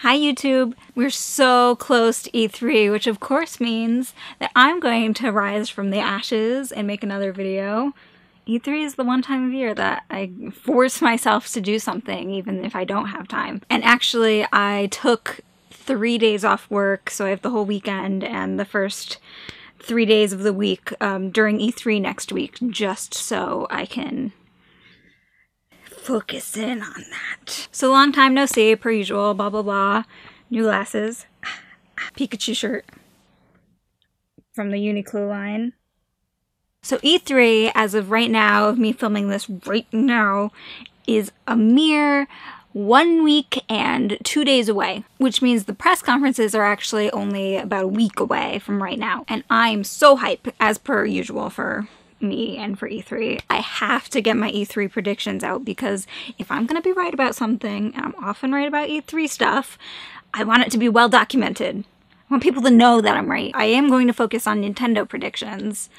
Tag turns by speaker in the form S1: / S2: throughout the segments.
S1: Hi YouTube! We're so close to E3, which of course means that I'm going to rise from the ashes and make another video. E3 is the one time of year that I force myself to do something, even if I don't have time. And actually, I took 3 days off work, so I have the whole weekend and the first 3 days of the week during E3 next week, just so I can focus in on that. So long time no see, per usual, blah blah blah. New glasses. Pikachu shirt from the Uniqlo line. So E3, as of right now, of me filming this right now, is a mere 1 week and 2 days away, which means the press conferences are actually only about a week away from right now. And I'm so hyped, as per usual, for me and for E3. I have to get my E3 predictions out because if I'm gonna be right about something, and I'm often right about E3 stuff, I want it to be well documented. I want people to know that I'm right. I am going to focus on Nintendo predictions,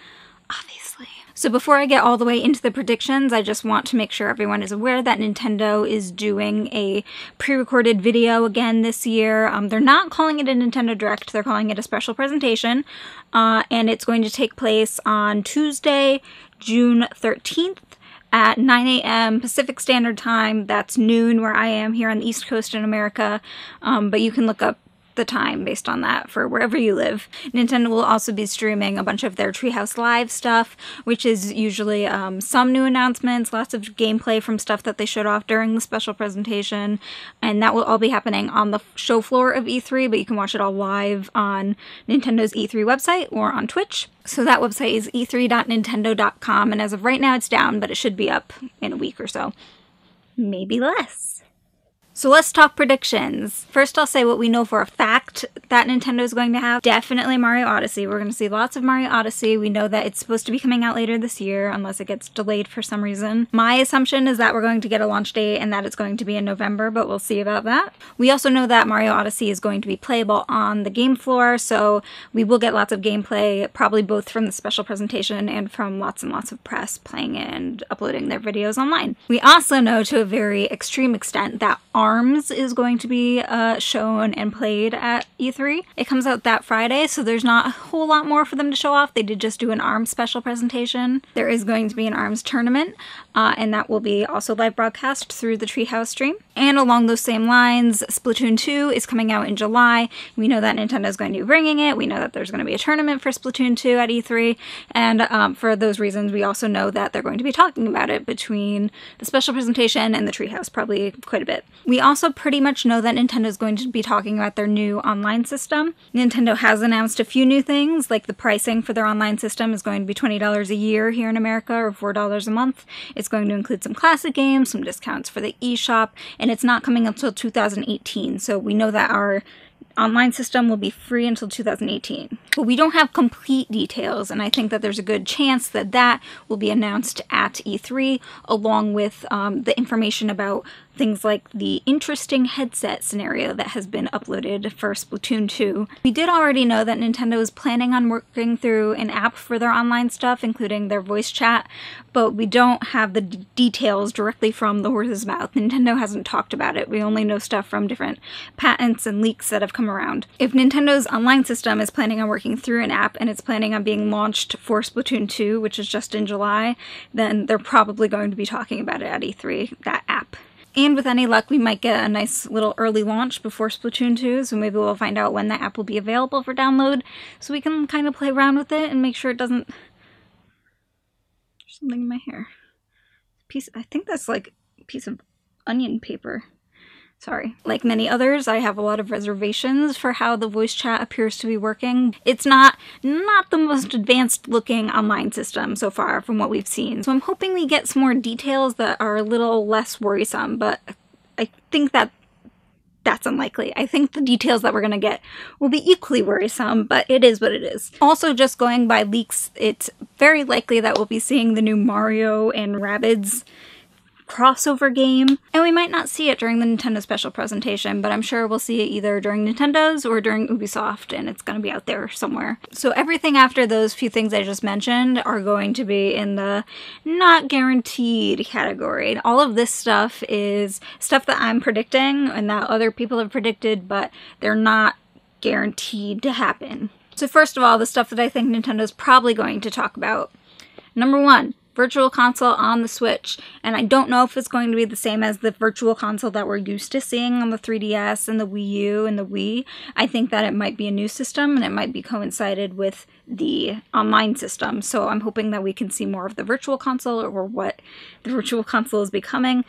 S1: obviously. So before I get all the way into the predictions, I just want to make sure everyone is aware that Nintendo is doing a pre-recorded video again this year. They're not calling it a Nintendo Direct, they're calling it a special presentation, and it's going to take place on Tuesday, June 13th at 9 a.m. Pacific Standard Time. That's noon where I am here on the East Coast in America, but you can look up the time based on that for wherever you live. Nintendo will also be streaming a bunch of their Treehouse Live stuff, which is usually some new announcements, lots of gameplay from stuff that they showed off during the special presentation, and that will all be happening on the show floor of E3, but you can watch it all live on Nintendo's E3 website or on Twitch. So that website is e3.nintendo.com, and as of right now it's down, but it should be up in a week or so. Maybe less. So let's talk predictions. First, I'll say what we know for a fact that Nintendo is going to have. Definitely Mario Odyssey. We're going to see lots of Mario Odyssey. We know that it's supposed to be coming out later this year, unless it gets delayed for some reason. My assumption is that we're going to get a launch date and that it's going to be in November, but we'll see about that. We also know that Mario Odyssey is going to be playable on the game floor, so we will get lots of gameplay, probably both from the special presentation and from lots and lots of press playing it and uploading their videos online. We also know to a very extreme extent that ARMS is going to be shown and played at E3. It comes out that Friday, so there's not a whole lot more for them to show off. They did just do an ARMS special presentation. There is going to be an ARMS tournament, and that will be also live broadcast through the Treehouse stream. And along those same lines, Splatoon 2 is coming out in July. We know that Nintendo is going to be bringing it. We know that there's going to be a tournament for Splatoon 2 at E3, and for those reasons, we also know that they're going to be talking about it between the special presentation and the Treehouse, probably quite a bit. We also pretty much know that Nintendo is going to be talking about their new online system. Nintendo has announced a few new things, like the pricing for their online system is going to be $20 a year here in America, or $4 a month. It's going to include some classic games, some discounts for the eShop, and it's not coming until 2018, so we know that our online system will be free until 2018. But we don't have complete details, and I think that there's a good chance that that will be announced at E3, along with the information about things like the interesting headset scenario that has been uploaded for Splatoon 2. We did already know that Nintendo is planning on working through an app for their online stuff, including their voice chat, but we don't have the details directly from the horse's mouth. Nintendo hasn't talked about it. We only know stuff from different patents and leaks that have come around. If Nintendo's online system is planning on working through an app and it's planning on being launched for Splatoon 2, which is just in July, then they're probably going to be talking about it at E3, that app. And with any luck, we might get a nice little early launch before Splatoon 2, so maybe we'll find out when the app will be available for download, so we can kind of play around with it and make sure it doesn't... There's something in my hair. I think that's like a piece of onion paper. Sorry. Like many others, I have a lot of reservations for how the voice chat appears to be working. It's not the most advanced looking online system so far from what we've seen. So I'm hoping we get some more details that are a little less worrisome, but I think that that's unlikely. I think the details that we're going to get will be equally worrisome, but it is what it is. Also, just going by leaks, it's very likely that we'll be seeing the new Mario and Rabbids crossover game. And we might not see it during the Nintendo special presentation, but I'm sure we'll see it either during Nintendo's or during Ubisoft, and it's going to be out there somewhere. So everything after those few things I just mentioned are going to be in the not guaranteed category. All of this stuff is stuff that I'm predicting and that other people have predicted, but they're not guaranteed to happen. So first of all, the stuff that I think Nintendo's probably going to talk about. Number 1, Virtual Console on the Switch. And I don't know if it's going to be the same as the Virtual Console that we're used to seeing on the 3DS and the Wii U and the Wii. I think that it might be a new system and it might be coincided with the online system. So I'm hoping that we can see more of the Virtual Console or what the Virtual Console is becoming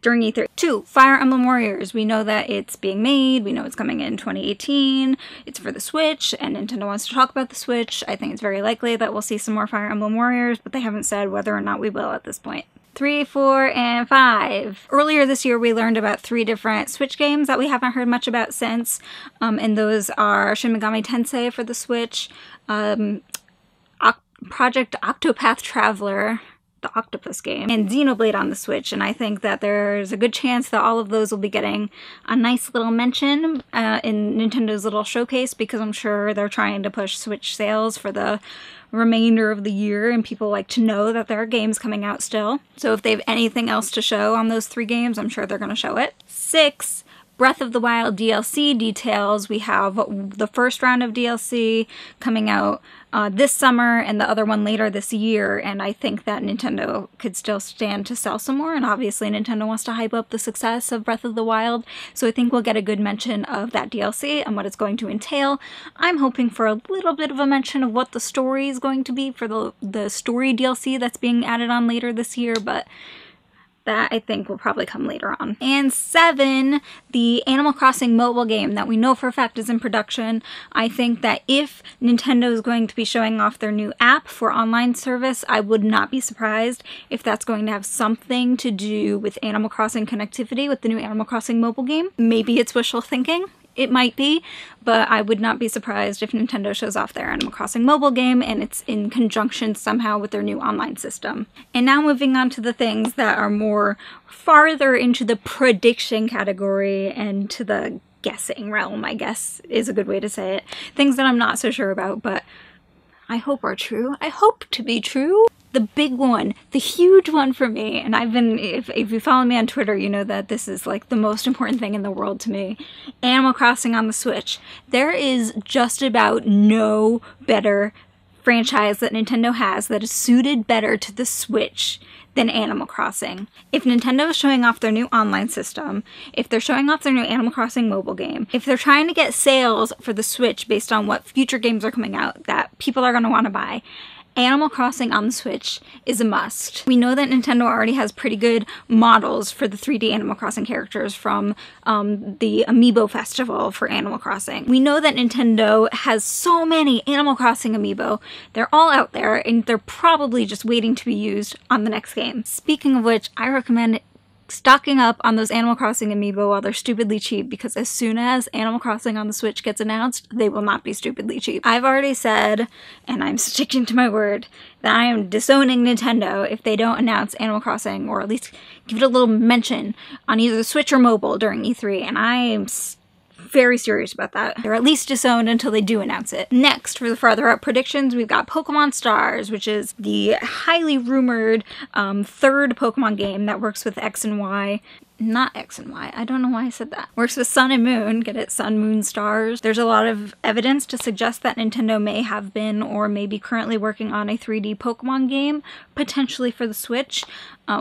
S1: during E3. 2, Fire Emblem Warriors. We know that it's being made. We know it's coming in 2018. It's for the Switch, and Nintendo wants to talk about the Switch. I think it's very likely that we'll see some more Fire Emblem Warriors, but they haven't said whether or not we will at this point. 3, 4, and 5. Earlier this year, we learned about 3 different Switch games that we haven't heard much about since, and those are Shin Megami Tensei for the Switch, Project Octopath Traveler, the octopus game, and Xenoblade on the Switch, and I think that there's a good chance that all of those will be getting a nice little mention in Nintendo's little showcase, because I'm sure they're trying to push Switch sales for the remainder of the year, and people like to know that there are games coming out still. So if they have anything else to show on those 3 games, I'm sure they're going to show it. 6, Breath of the Wild DLC details. We have the first round of DLC coming out this summer and the other one later this year, and I think that Nintendo could still stand to sell some more, and obviously Nintendo wants to hype up the success of Breath of the Wild, so I think we'll get a good mention of that DLC and what it's going to entail. I'm hoping for a little bit of a mention of what the story is going to be for the story DLC that's being added on later this year, but that I think will probably come later on. And 7, the Animal Crossing mobile game that we know for a fact is in production. I think that if Nintendo is going to be showing off their new app for online service, I would not be surprised if that's going to have something to do with Animal Crossing connectivity with the new Animal Crossing mobile game. Maybe it's wishful thinking. It might be, but I would not be surprised if Nintendo shows off their Animal Crossing mobile game and it's in conjunction somehow with their new online system. And now moving on to the things that are more farther into the prediction category and to the guessing realm, I guess is a good way to say it. Things that I'm not so sure about, but I hope are true. I hope to be true. The big one, the huge one for me, and I've been, if you follow me on Twitter, you know that this is like the most important thing in the world to me. Animal Crossing on the Switch. There is just about no better franchise that Nintendo has that is suited better to the Switch than Animal Crossing. If Nintendo is showing off their new online system, if they're showing off their new Animal Crossing mobile game, if they're trying to get sales for the Switch based on what future games are coming out that people are going to want to buy, Animal Crossing on the Switch is a must. We know that Nintendo already has pretty good models for the 3D Animal Crossing characters from the Amiibo festival for Animal Crossing. We know that Nintendo has so many Animal Crossing Amiibo. They're all out there and they're probably just waiting to be used on the next game. Speaking of which, I recommend stocking up on those Animal Crossing Amiibo while they're stupidly cheap, because as soon as Animal Crossing on the Switch gets announced, they will not be stupidly cheap. I've already said, and I'm sticking to my word, that I am disowning Nintendo if they don't announce Animal Crossing, or at least give it a little mention on either the Switch or mobile during E3, and I am very serious about that. They're at least disowned until they do announce it. Next, for the farther up predictions, we've got Pokemon Stars, which is the highly rumored third Pokemon game that works with X and Y. Not X and Y. I don't know why I said that. Works with Sun and Moon. Get it? Sun, Moon, Stars. There's a lot of evidence to suggest that Nintendo may have been or may be currently working on a 3D Pokemon game, potentially for the Switch.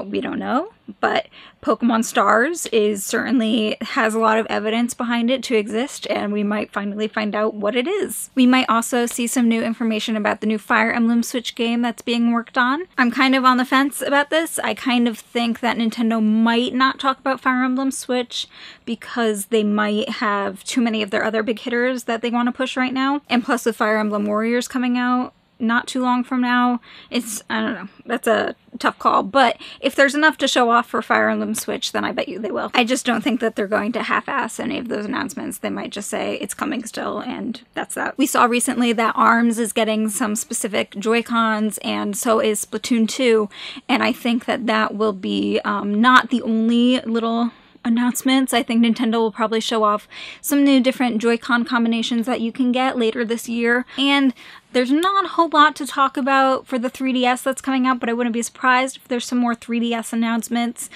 S1: We don't know, but Pokemon Stars certainly has a lot of evidence behind it to exist, and we might finally find out what it is. We might also see some new information about the new Fire Emblem Switch game that's being worked on. I'm kind of on the fence about this. I kind of think that Nintendo might not talk about Fire Emblem Switch because they might have too many of their other big hitters that they want to push right now. And plus with Fire Emblem Warriors coming out not too long from now. I don't know, that's a tough call, but if there's enough to show off for Fire Emblem Switch, then I bet you they will. I just don't think that they're going to half-ass any of those announcements. They might just say it's coming still, and that's that. We saw recently that ARMS is getting some specific Joy-Cons, and so is Splatoon 2, and I think that that will be not the only little announcements. I think Nintendo will probably show off some new different Joy-Con combinations that you can get later this year. And there's not a whole lot to talk about for the 3DS that's coming out, but I wouldn't be surprised if there's some more 3DS announcements,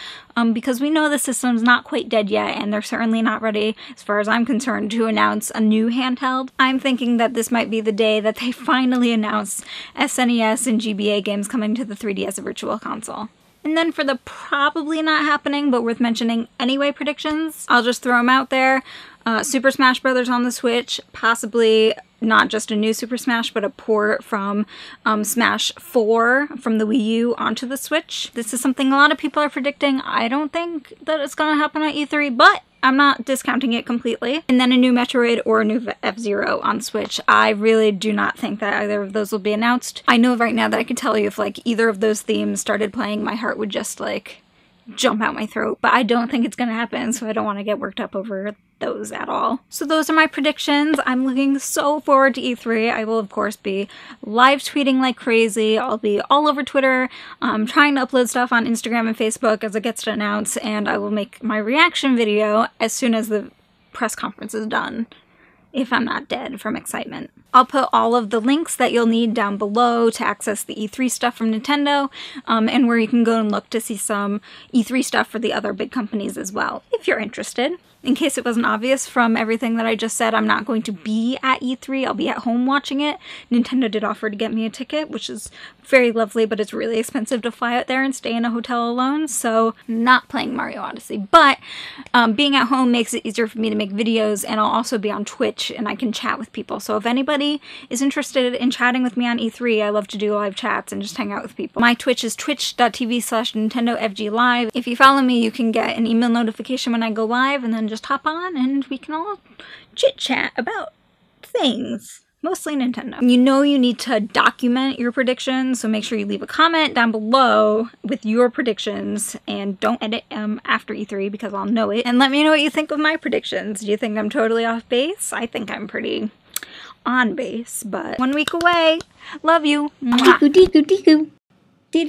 S1: because we know the system's not quite dead yet, and they're certainly not ready, as far as I'm concerned, to announce a new handheld. I'm thinking that this might be the day that they finally announce SNES and GBA games coming to the 3DS Virtual Console. And then for the probably not happening, but worth mentioning anyway predictions, I'll just throw them out there. Super Smash Bros. On the Switch, possibly not just a new Super Smash, but a port from Smash 4 from the Wii U onto the Switch. This is something a lot of people are predicting. I don't think that it's going to happen at E3, but I'm not discounting it completely. And then a new Metroid or a new F-Zero on Switch. I really do not think that either of those will be announced. I know right now that I can tell you if like either of those themes started playing, my heart would just like jump out my throat, but I don't think it's gonna happen, so I don't want to get worked up over those at all. So those are my predictions. I'm looking so forward to E3. I will of course be live tweeting like crazy. I'll be all over Twitter, trying to upload stuff on Instagram and Facebook as it gets to announce, and I will make my reaction video as soon as the press conference is done, if I'm not dead from excitement. I'll put all of the links that you'll need down below to access the E3 stuff from Nintendo, and where you can go and look to see some E3 stuff for the other big companies as well, if you're interested. In case it wasn't obvious from everything that I just said, I'm not going to be at E3. I'll be at home watching it. Nintendo did offer to get me a ticket, which is very lovely, but it's really expensive to fly out there and stay in a hotel alone, so not playing Mario Odyssey. But being at home makes it easier for me to make videos, and I'll also be on Twitch, and I can chat with people. So if anybody is interested in chatting with me on E3, I love to do live chats and just hang out with people. My Twitch is twitch.tv/NintendoFGLive. If you follow me, you can get an email notification when I go live, and then just hop on and we can all chit-chat about things. Mostly Nintendo. You know you need to document your predictions, so make sure you leave a comment down below with your predictions, and don't edit them after E3 because I'll know it. And let me know what you think of my predictions. Do you think I'm totally off base? I think I'm pretty on base, but 1 week away. Love you. Tiku tiku tiku. Do